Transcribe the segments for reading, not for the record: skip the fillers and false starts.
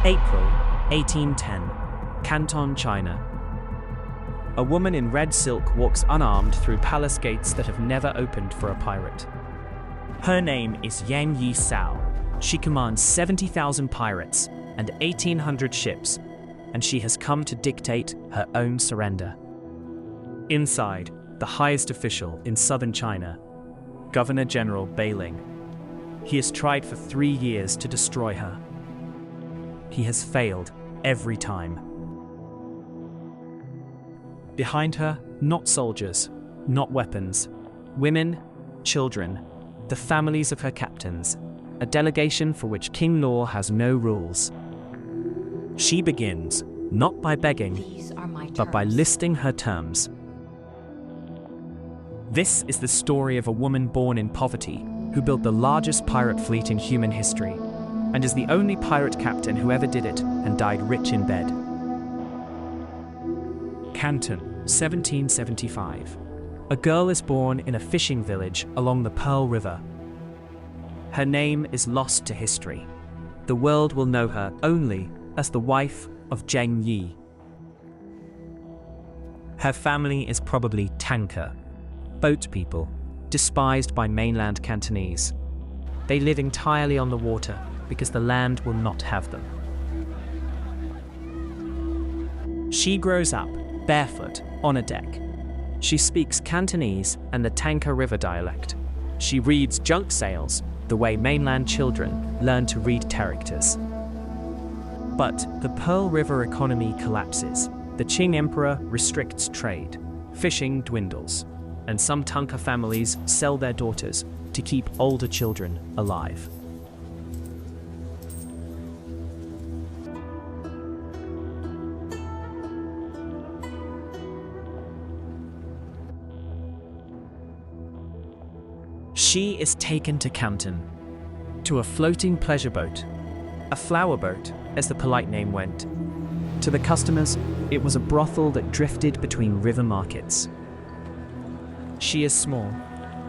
April 1810, Canton, China. A woman in red silk walks unarmed through palace gates that have never opened for a pirate. Her name is Zheng Yi Sao. She commands 70,000 pirates and 1,800 ships, and she has come to dictate her own surrender. Inside, the highest official in southern China, Governor General Beiling. He has tried for 3 years to destroy her. He has failed every time. Behind her, not soldiers, not weapons, women, children, the families of her captains, a delegation for which King Law has no rules. She begins, not by begging, but by listing her terms. This is the story of a woman born in poverty who built the largest pirate fleet in human history, and is the only pirate captain who ever did it and died rich in bed. Canton, 1775. A girl is born in a fishing village along the Pearl River. Her name is lost to history. The world will know her only as the wife of Zheng Yi. Her family is probably tanker, boat people, despised by mainland Cantonese. They live entirely on the water because the land will not have them. She grows up barefoot on a deck. She speaks Cantonese and the Tanker River dialect. She reads junk sails the way mainland children learn to read characters. But the Pearl River economy collapses. The Qing Emperor restricts trade. Fishing dwindles. And some tanker families sell their daughters to keep older children alive. She is taken to Canton, to a floating pleasure boat, a flower boat, as the polite name went. To the customers, it was a brothel that drifted between river markets. She is small,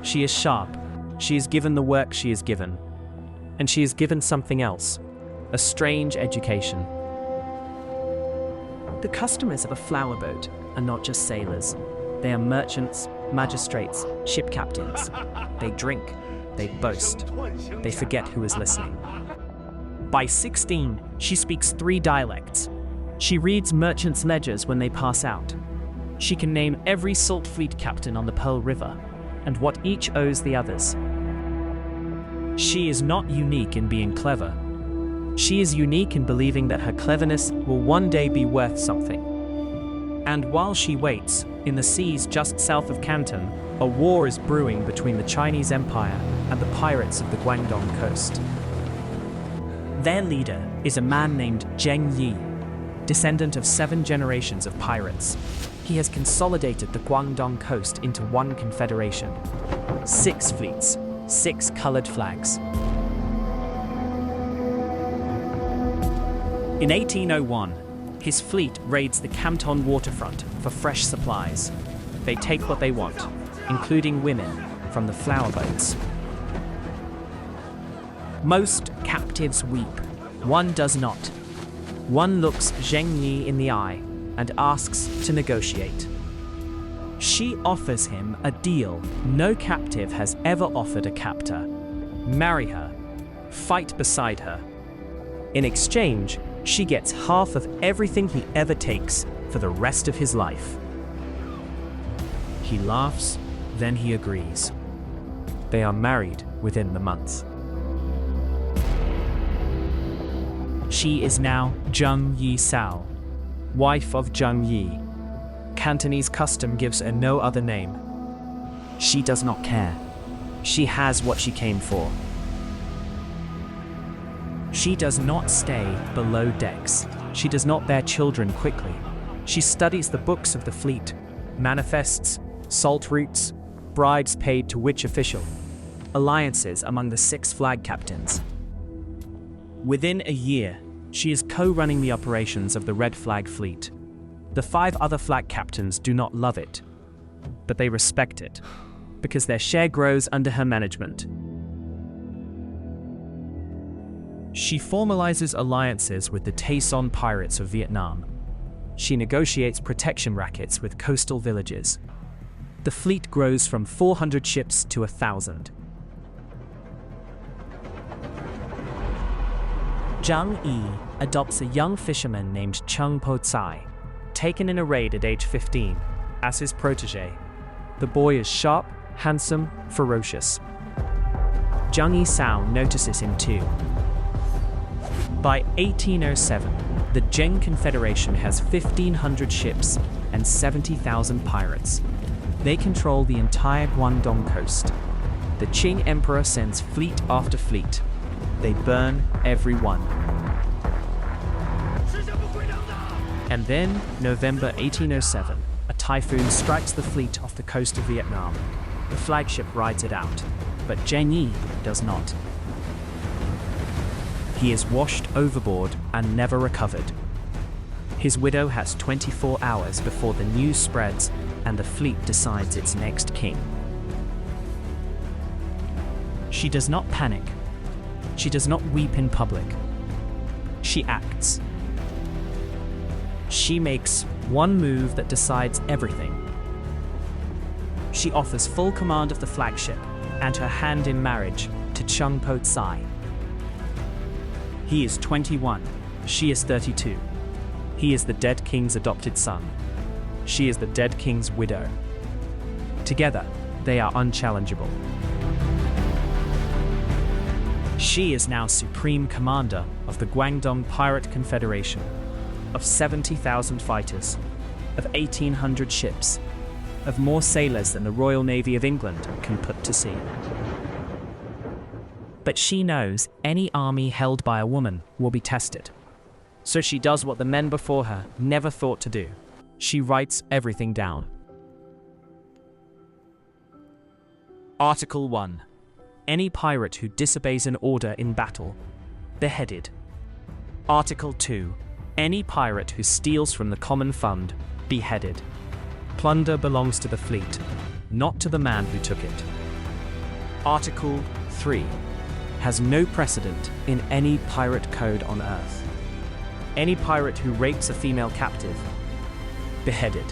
she is sharp, she is given the work she is given, and she is given something else, a strange education. The customers of a flower boat are not just sailors. They are merchants, magistrates, ship captains. They drink, they boast, they forget who is listening. By 16, she speaks 3 dialects. She reads merchants' ledgers when they pass out. She can name every salt fleet captain on the Pearl River, and what each owes the others. She is not unique in being clever. She is unique in believing that her cleverness will one day be worth something. And while she waits, in the seas just south of Canton, a war is brewing between the Chinese Empire and the pirates of the Guangdong coast. Their leader is a man named Zheng Yi, descendant of 7 generations of pirates. He has consolidated the Guangdong coast into one confederation. 6 fleets, 6 colored flags. In 1801, his fleet raids the Canton waterfront for fresh supplies. They take what they want, including women, from the flower boats. Most captives weep. One does not. One looks Zheng Yi in the eye and asks to negotiate. She offers him a deal no captive has ever offered a captor. Marry her. Fight beside her. In exchange, she gets half of everything he ever takes for the rest of his life. He laughs, then he agrees. They are married within the month. She is now Zheng Yi Sao, wife of Zheng Yi. Cantonese custom gives her no other name. She does not care. She has what she came for. She does not stay below decks. She does not bear children quickly. She studies the books of the fleet, manifests, salt routes, bribes paid to which official, alliances among the 6 flag captains. Within a year, she is co-running the operations of the Red Flag Fleet. The 5 other flag captains do not love it, but they respect it, because their share grows under her management. She formalizes alliances with the Tay Son pirates of Vietnam. She negotiates protection rackets with coastal villages. The fleet grows from 400 ships to 1,000. Zheng Yi adopts a young fisherman named Cheng Po Tsai, taken in a raid at age 15, as his protege. The boy is sharp, handsome, ferocious. Zheng Yi Sao notices him too. By 1807, the Qing Confederation has 1,500 ships and 70,000 pirates. They control the entire Guangdong coast. The Qing Emperor sends fleet after fleet. They burn every one. And then, November 1807, a typhoon strikes the fleet off the coast of Vietnam. The flagship rides it out, but Zheng Yi does not. He is washed overboard and never recovered. His widow has 24 hours before the news spreads and the fleet decides its next king. She does not panic. She does not weep in public. She acts. She makes one move that decides everything. She offers full command of the flagship and her hand in marriage to Cheng Po Tsai. He is 21, she is 32. He is the dead king's adopted son. She is the dead king's widow. Together, they are unchallengeable. She is now supreme commander of the Guangdong Pirate Confederation, of 70,000 fighters, of 1,800 ships, of more sailors than the Royal Navy of England can put to sea. But she knows any army held by a woman will be tested. So she does what the men before her never thought to do. She writes everything down. Article 1. Any pirate who disobeys an order in battle, beheaded. Article 2. Any pirate who steals from the common fund, beheaded. Plunder belongs to the fleet, not to the man who took it. Article 3. Has no precedent in any pirate code on Earth. Any pirate who rapes a female captive, beheaded,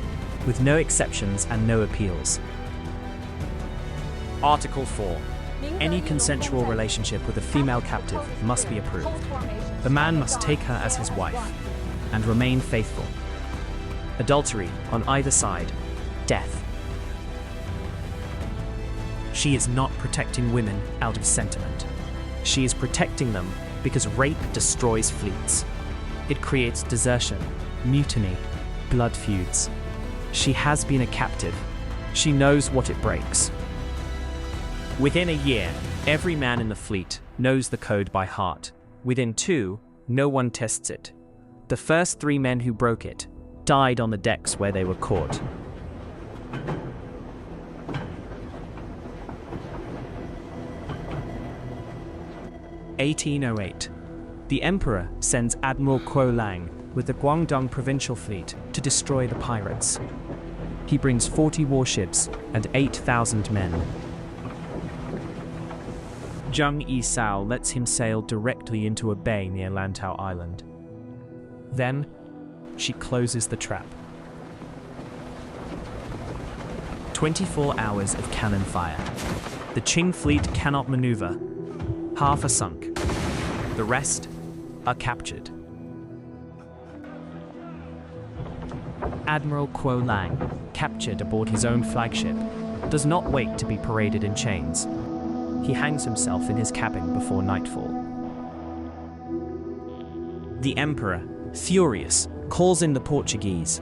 with no exceptions and no appeals. Article 4. Any consensual relationship with a female captive must be approved. The man must take her as his wife and remain faithful. Adultery on either side, death. She is not protecting women out of sentiment. She is protecting them because rape destroys fleets. It creates desertion, mutiny, blood feuds. She has been a captive. She knows what it breaks. Within a year, every man in the fleet knows the code by heart. Within 2, no one tests it. The first 3 men who broke it died on the decks where they were caught. (1808). The Emperor sends Admiral Kuo Lang with the Guangdong provincial fleet to destroy the pirates. He brings 40 warships and 8,000 men. Zheng Yi Sao lets him sail directly into a bay near Lantau Island. Then, she closes the trap. 24 hours of cannon fire. The Qing fleet cannot maneuver. Half are sunk. The rest are captured. Admiral Kuo Lang, captured aboard his own flagship, does not wait to be paraded in chains. He hangs himself in his cabin before nightfall. The Emperor, furious, calls in the Portuguese.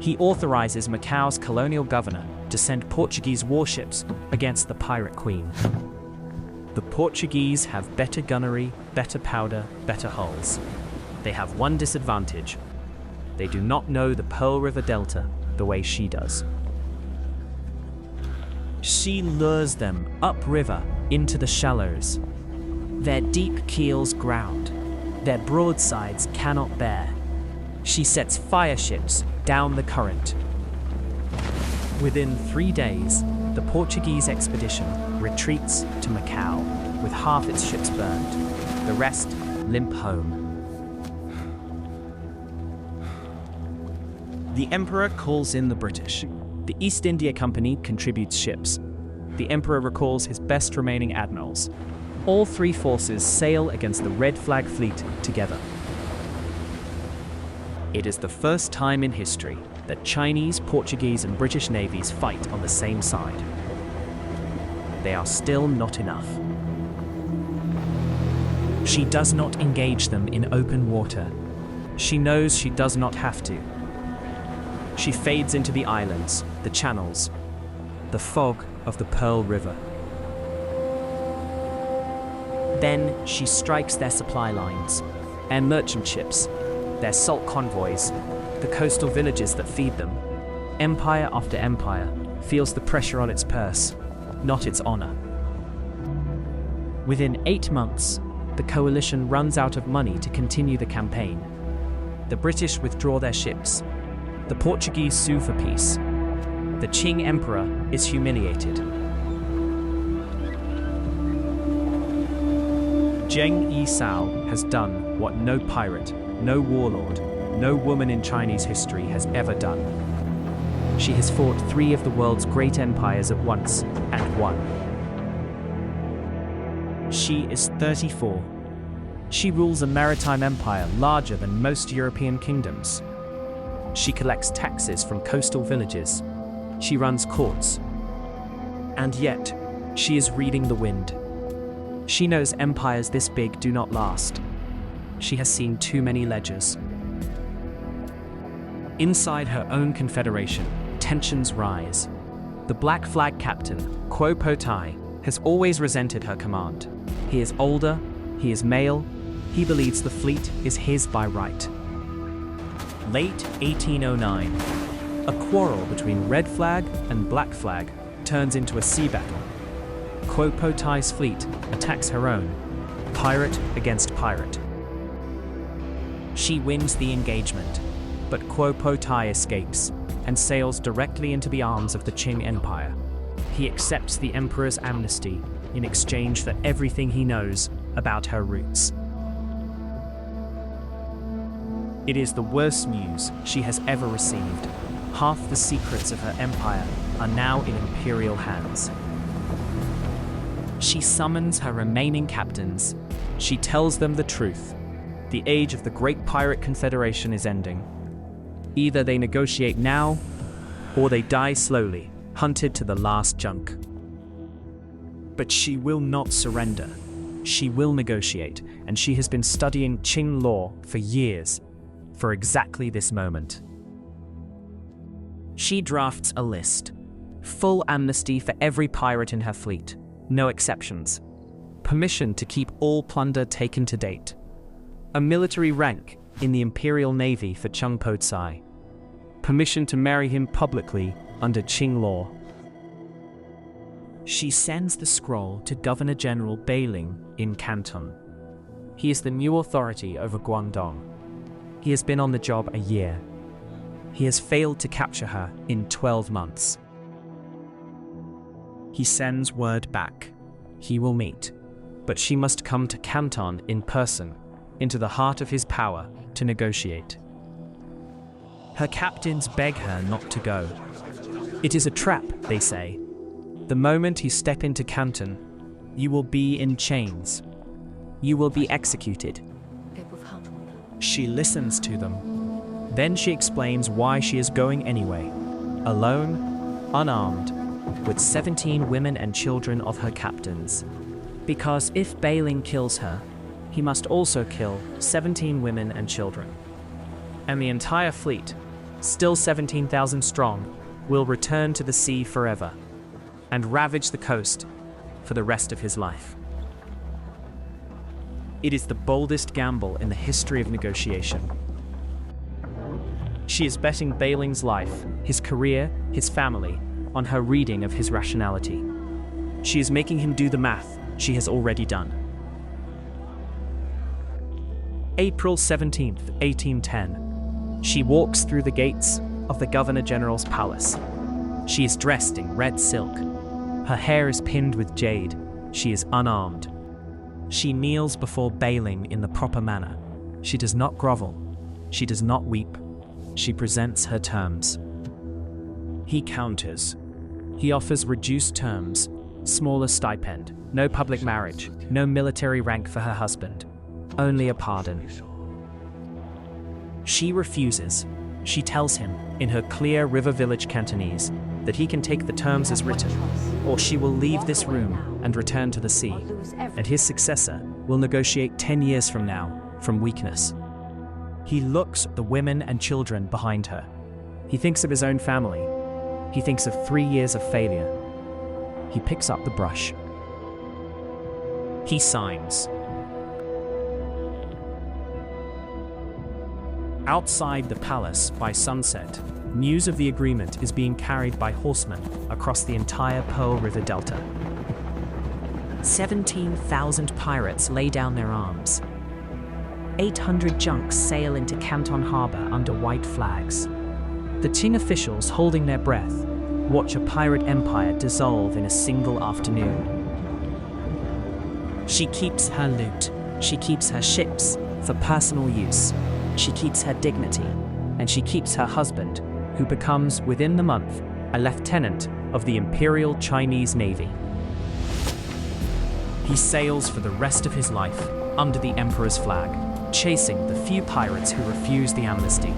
He authorizes Macau's colonial governor to send Portuguese warships against the pirate queen. The Portuguese have better gunnery, better powder, better hulls. They have one disadvantage. They do not know the Pearl River Delta the way she does. She lures them upriver into the shallows. Their deep keels ground. Their broadsides cannot bear. She sets fire ships down the current. Within 3 days, the Portuguese expedition retreats to Macau with half its ships burned. The rest limp home. The Emperor calls in the British. The East India Company contributes ships. The Emperor recalls his best remaining admirals. All three forces sail against the Red Flag Fleet together. It is the first time in history that Chinese, Portuguese, and British navies fight on the same side. They are still not enough. She does not engage them in open water. She knows she does not have to. She fades into the islands, the channels, the fog of the Pearl River. Then she strikes their supply lines, their merchant ships, their salt convoys, the coastal villages that feed them. Empire after empire feels the pressure on its purse, not its honor. Within 8 months, the coalition runs out of money to continue the campaign. The British withdraw their ships. The Portuguese sue for peace. The Qing Emperor is humiliated. Zheng Yi Sao has done what no pirate, no warlord, no woman in Chinese history has ever done. She has fought 3 of the world's great empires at once and won. She is 34. She rules a maritime empire larger than most European kingdoms. She collects taxes from coastal villages. She runs courts. And yet, she is reading the wind. She knows empires this big do not last. She has seen too many ledgers. Inside her own confederation, tensions rise. The Black Flag captain, Quo Po Tai, has always resented her command. He is older, he is male, he believes the fleet is his by right. Late 1809, a quarrel between Red Flag and Black Flag turns into a sea battle. Quo Po Tai's fleet attacks her own, pirate against pirate. She wins the engagement, but Quo Po Tai escapes and sails directly into the arms of the Qing Empire. He accepts the Emperor's amnesty in exchange for everything he knows about her roots. It is the worst news she has ever received. Half the secrets of her empire are now in Imperial hands. She summons her remaining captains. She tells them the truth. The age of the Great Pirate Confederation is ending. Either they negotiate now, or they die slowly, hunted to the last junk. But she will not surrender. She will negotiate, and she has been studying Qing law for years, for exactly this moment. She drafts a list. Full amnesty for every pirate in her fleet. No exceptions. Permission to keep all plunder taken to date. A military rank in the Imperial Navy for Cheng Po Tsai. Permission to marry him publicly under Qing law. She sends the scroll to Governor General Beiling in Canton. He is the new authority over Guangdong. He has been on the job a year. He has failed to capture her in 12 months. He sends word back. He will meet, but she must come to Canton in person, into the heart of his power, to negotiate. Her captains beg her not to go. It is a trap, they say. The moment you step into Canton, you will be in chains. You will be executed. She listens to them. Then she explains why she is going anyway. Alone, unarmed, with 17 women and children of her captains. Because if Beiling kills her, he must also kill 17 women and children. And the entire fleet, still 17,000 strong, will return to the sea forever and ravage the coast for the rest of his life. It is the boldest gamble in the history of negotiation. She is betting Beiling's life, his career, his family, on her reading of his rationality. She is making him do the math she has already done. April 17th, 1810. She walks through the gates of the Governor General's palace. She is dressed in red silk. Her hair is pinned with jade. She is unarmed. She kneels before bailing in the proper manner. She does not grovel. She does not weep. She presents her terms. He counters. He offers reduced terms, smaller stipend, no public marriage, no military rank for her husband, only a pardon. She refuses. She tells him, in her clear river village Cantonese, that he can take the terms as written, or she will leave this room and return to the sea, and his successor will negotiate 10 years from now, from weakness. He looks at the women and children behind her. He thinks of his own family. He thinks of 3 years of failure. He picks up the brush. He signs. Outside the palace by sunset, news of the agreement is being carried by horsemen across the entire Pearl River Delta. 17,000 pirates lay down their arms. 800 junks sail into Canton harbor under white flags. The Qing officials, holding their breath, watch a pirate empire dissolve in a single afternoon. She keeps her loot. She keeps her ships for personal use. She keeps her dignity, and she keeps her husband, who becomes, within the month, a lieutenant of the Imperial Chinese Navy. He sails for the rest of his life under the Emperor's flag, chasing the few pirates who refuse the amnesty.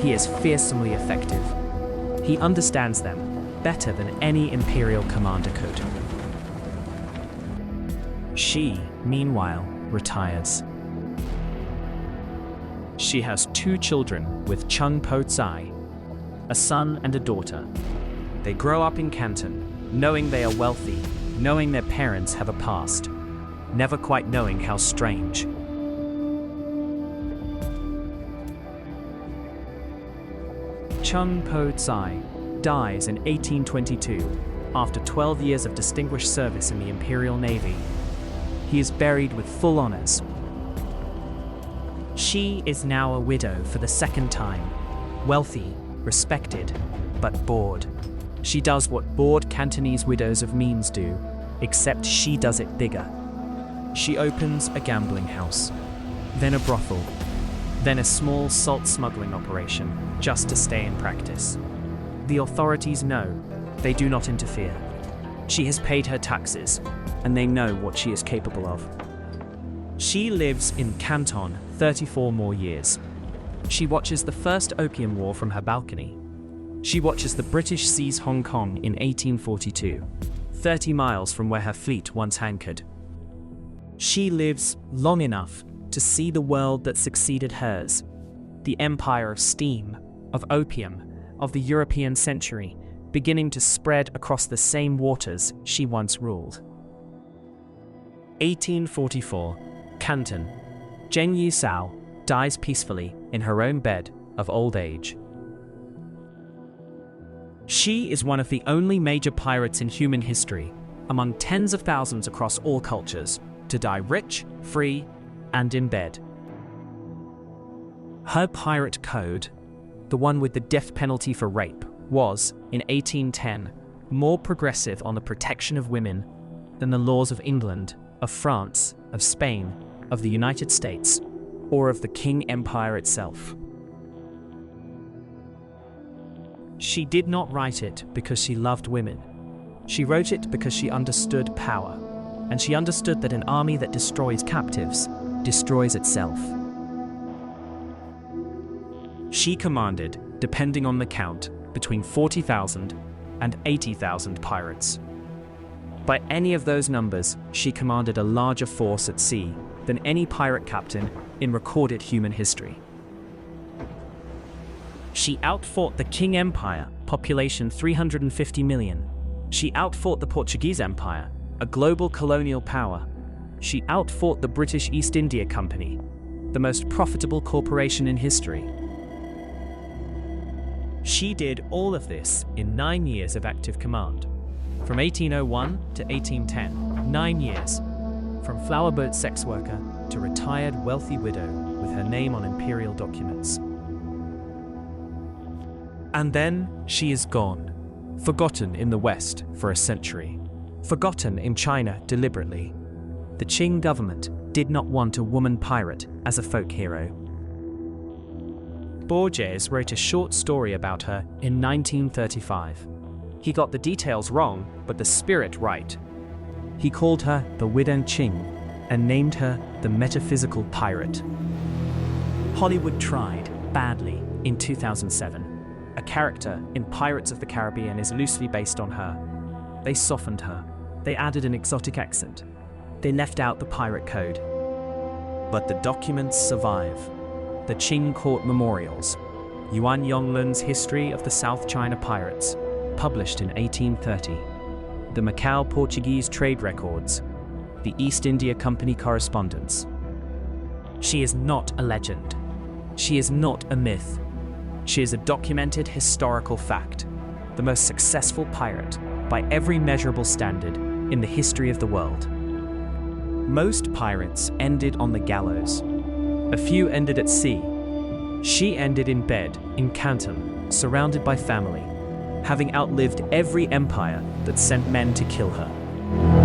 He is fearsomely effective. He understands them better than any Imperial commander could. She, meanwhile, retires. She has 2 children with Chung Po Tsai, a son and a daughter. They grow up in Canton, knowing they are wealthy, knowing their parents have a past, never quite knowing how strange. Chung Po Tsai dies in 1822 after 12 years of distinguished service in the Imperial Navy. He is buried with full honors. She is now a widow for the 2nd time, wealthy, respected, but bored. She does what bored Cantonese widows of means do, except she does it bigger. She opens a gambling house, then a brothel, then a small salt smuggling operation, just to stay in practice. The authorities know, they do not interfere. She has paid her taxes, and they know what she is capable of. She lives in Canton 34 more years. She watches the first Opium War from her balcony. She watches the British seize Hong Kong in 1842, 30 miles from where her fleet once anchored. She lives long enough to see the world that succeeded hers, the empire of steam, of opium, of the European century, beginning to spread across the same waters she once ruled. 1844, Canton. Zheng Yi Sao dies peacefully in her own bed of old age. She is one of the only major pirates in human history, among tens of thousands across all cultures, to die rich, free, and in bed. Her pirate code, the one with the death penalty for rape, was, in 1810, more progressive on the protection of women than the laws of England, of France, of Spain, of the United States, or of the Qing Empire itself. She did not write it because she loved women. She wrote it because she understood power, and she understood that an army that destroys captives destroys itself. She commanded, depending on the count, between 40,000 and 80,000 pirates. By any of those numbers, she commanded a larger force at sea than any pirate captain in recorded human history. She outfought the Qing Empire, population 350 million. She outfought the Portuguese Empire, a global colonial power. She outfought the British East India Company, the most profitable corporation in history. She did all of this in 9 years of active command. From 1801 to 1810, 9 years. From flowerboat sex worker to retired wealthy widow with her name on imperial documents. And then she is gone, forgotten in the West for a century, forgotten in China deliberately. The Qing government did not want a woman pirate as a folk hero. Borges wrote a short story about her in 1935. He got the details wrong, but the spirit right. He called her the Widow Qing and named her the metaphysical pirate. Hollywood tried, badly, in 2007. A character in Pirates of the Caribbean is loosely based on her. They softened her. They added an exotic accent. They left out the pirate code. But the documents survive. The Qing court memorials, Yuan Yonglun's History of the South China Pirates, published in 1830, the Macau Portuguese trade records, the East India Company correspondence. She is not a legend. She is not a myth. She is a documented historical fact, the most successful pirate by every measurable standard in the history of the world. Most pirates ended on the gallows. A few ended at sea. She ended in bed in Canton, surrounded by family, having outlived every empire that sent men to kill her.